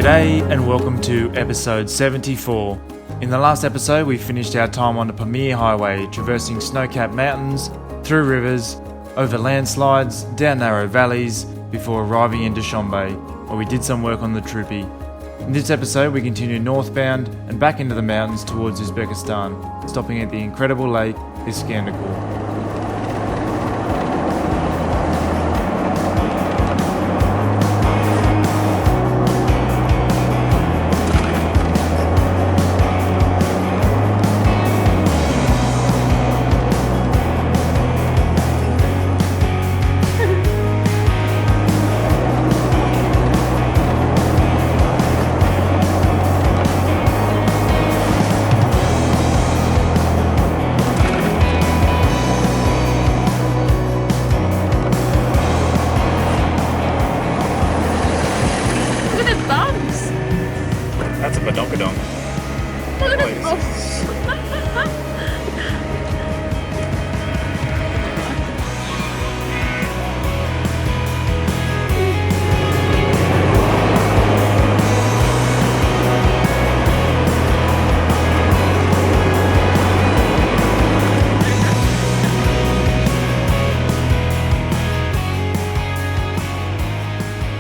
G'day and welcome to episode 74. In the last episode we finished our time on the Pamir Highway, traversing snow-capped mountains, through rivers, over landslides, down narrow valleys, before arriving in Dushanbe, where we did some work on the Troopy. In this episode we continue northbound and back into the mountains towards Uzbekistan, stopping at the incredible lake ISKANDERKUL. That's a badonkadonk. Look at it.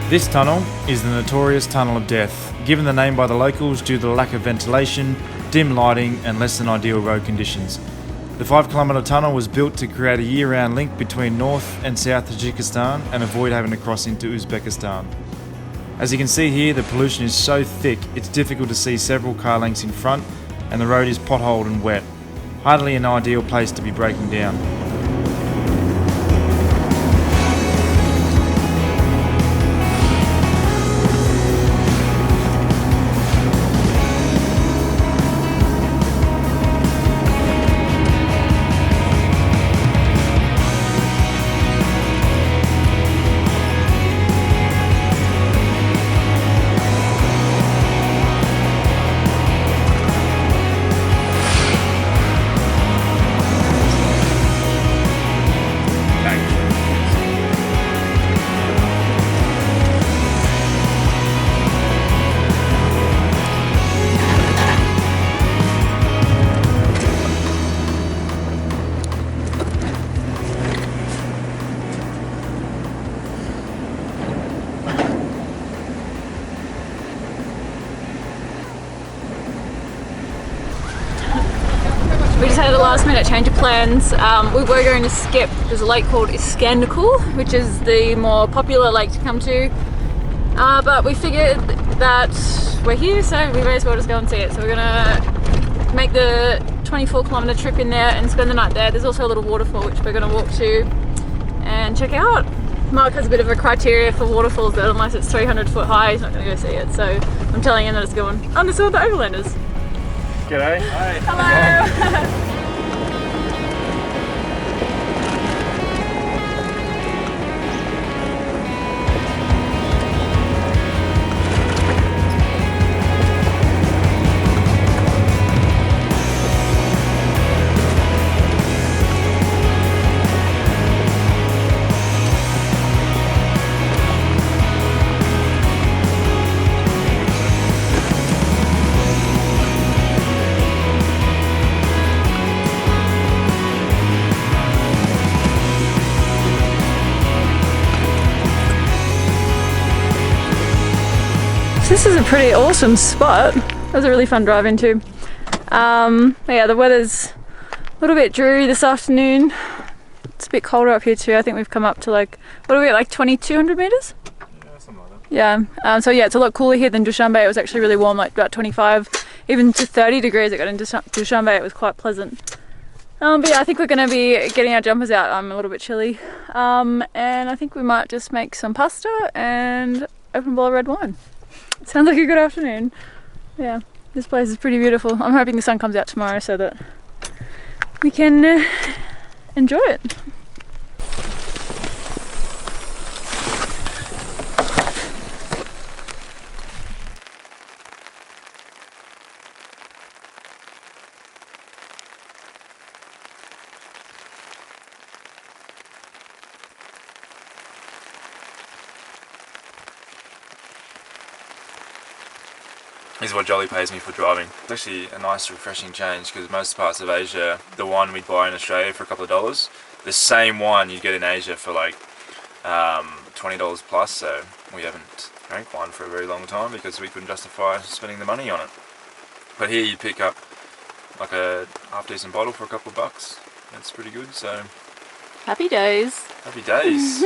This tunnel is the notorious Tunnel of Death, given the name by the locals due to the lack of ventilation, dim lighting and less than ideal road conditions. The 5-kilometre tunnel was built to create a year-round link between North and South Tajikistan and avoid having to cross into Uzbekistan. As you can see here, the pollution is so thick it's difficult to see several car lengths in front and the road is potholed and wet. Hardly an ideal place to be braking down. We just had a last minute change of plans. We were going to skip, there's a lake called ISKANDERKUL, which is the more popular lake to come to. But we figured that we're here, so we may as well just go and see it. So we're gonna make the 24-kilometre trip in there and spend the night there. There's also a little waterfall which we're gonna walk to and check out. Mark has a bit of a criteria for waterfalls that unless it's 300 foot high, he's not gonna go see it. So I'm telling him that it's going on the the Overlanders. G'day. Hi. Hello. This is a pretty awesome spot. It was a really fun drive into. Yeah, the weather's a little bit dreary this afternoon. It's a bit colder up here too. I think we've come up to like, what are we at, like 2,200 meters? Yeah, something like that. Yeah, so yeah, it's a lot cooler here than Dushanbe. It was actually really warm, like about 25, even to 30 degrees it got into Dushanbe. It was quite pleasant. But yeah, I think we're going to be getting our jumpers out. I'm a little bit chilly. And I think we might just make some pasta and open a bowl of red wine. Sounds like a good afternoon. Yeah, this place is pretty beautiful. I'm hoping the sun comes out tomorrow so that we can enjoy it. is what Jolly pays me for driving. It's actually a nice refreshing change because most parts of Asia, the wine we'd buy in Australia for a couple of dollars, the same wine you'd get in Asia for like $20 plus, so we haven't drank wine for a very long time because we couldn't justify spending the money on it. But here you pick up like a half decent bottle for a couple of bucks. That's pretty good, so Happy days. happy days.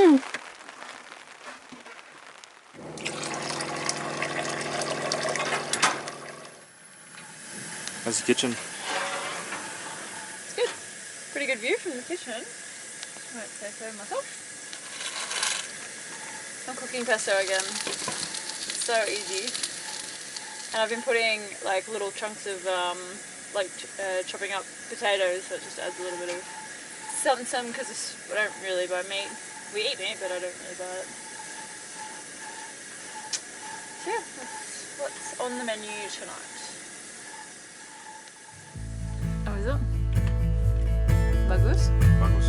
How's the kitchen? It's good. Pretty good view from the kitchen. I might say so myself. I'm cooking pesto again. It's so easy. And I've been putting like little chunks of chopping up potatoes, so it just adds a little bit of something because I don't really buy meat. We eat meat, but I don't really buy it. So yeah, that's what's on the menu tonight. How is it? Bagus? Bagus.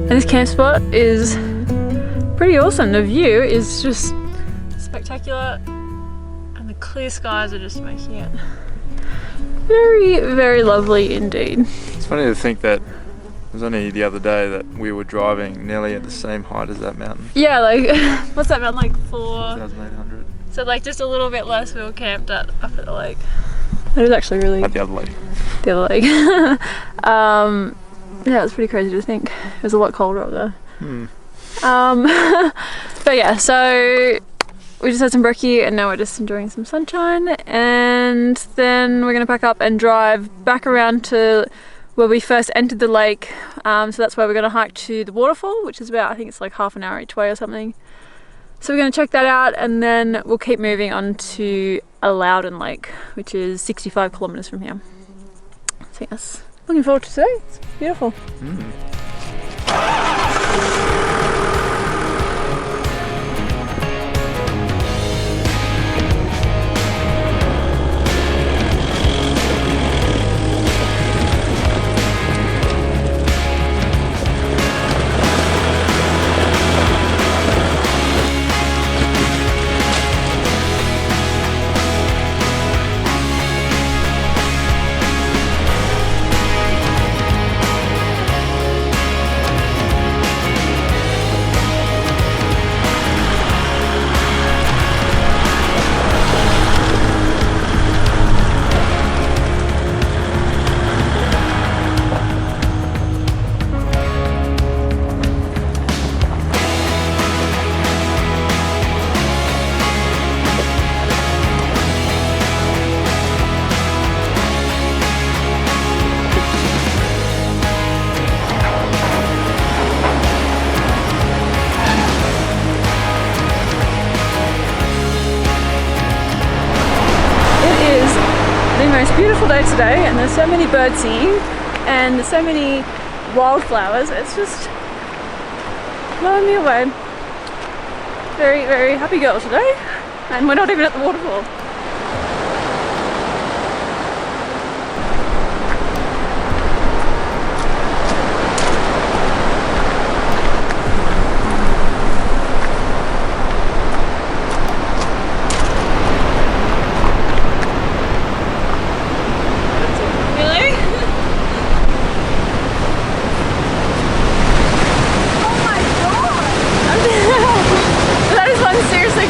This camp spot is pretty awesome. The view is just spectacular and the clear skies are just making it very, very lovely indeed. It's funny to think that it was only the other day that we were driving nearly at the same height as that mountain. Yeah, like, what's that mountain, like 4,800. So like just a little bit less we were camped up at the lake. It was actually really... At the other lake. The other lake. Yeah, it was pretty crazy to think. It was a lot colder up there. But yeah, so we just had some brekkie and now we're just enjoying some sunshine, and then we're gonna pack up and drive back around to where we first entered the lake. So that's where we're gonna hike to the waterfall, which is about, I think it's like half an hour each way or something. So we're gonna check that out and then we'll keep moving on to Loudon Lake, which is 65 kilometres from here. So yes. Looking forward to today. It's beautiful. Beautiful day today, and there's so many birds singing and there's so many wildflowers. It's just blowing me away. Very, very happy girl today, and we're not even at the waterfall.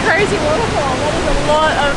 Crazy waterfall. That is a lot of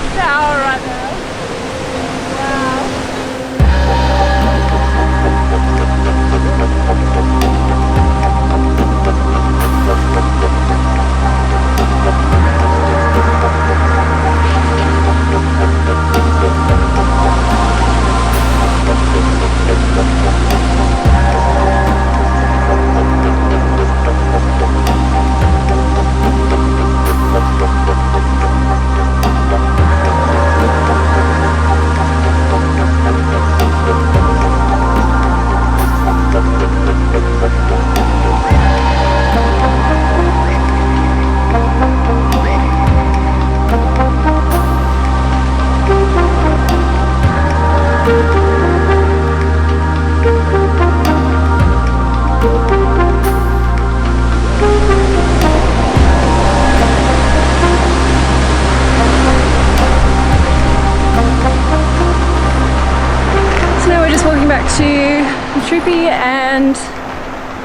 Back to Troopy, and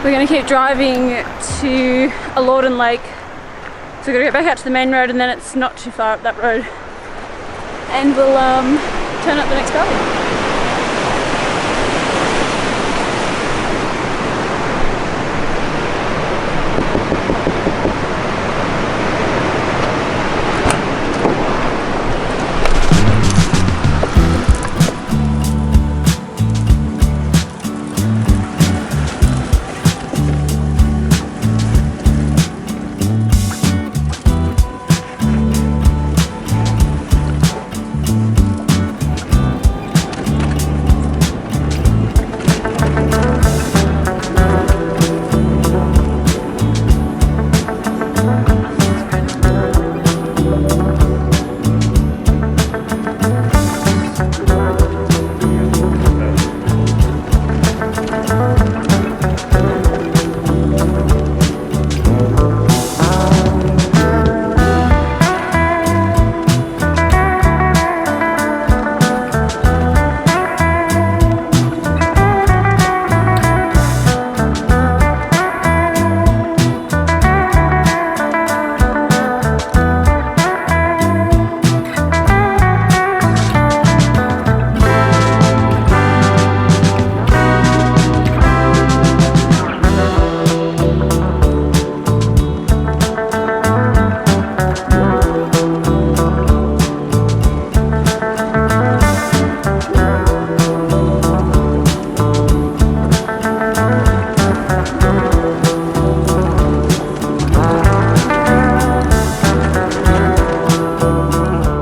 we're going to keep driving to Lorden Lake. So we're going to get back out to the main road, and then it's not too far up that road, and we'll turn up the next valley.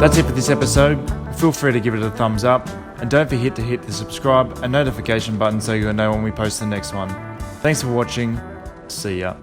That's it for this episode. Feel free to give it a thumbs up, and don't forget to hit the subscribe and notification button so you'll know when we post the next one. Thanks for watching. See ya.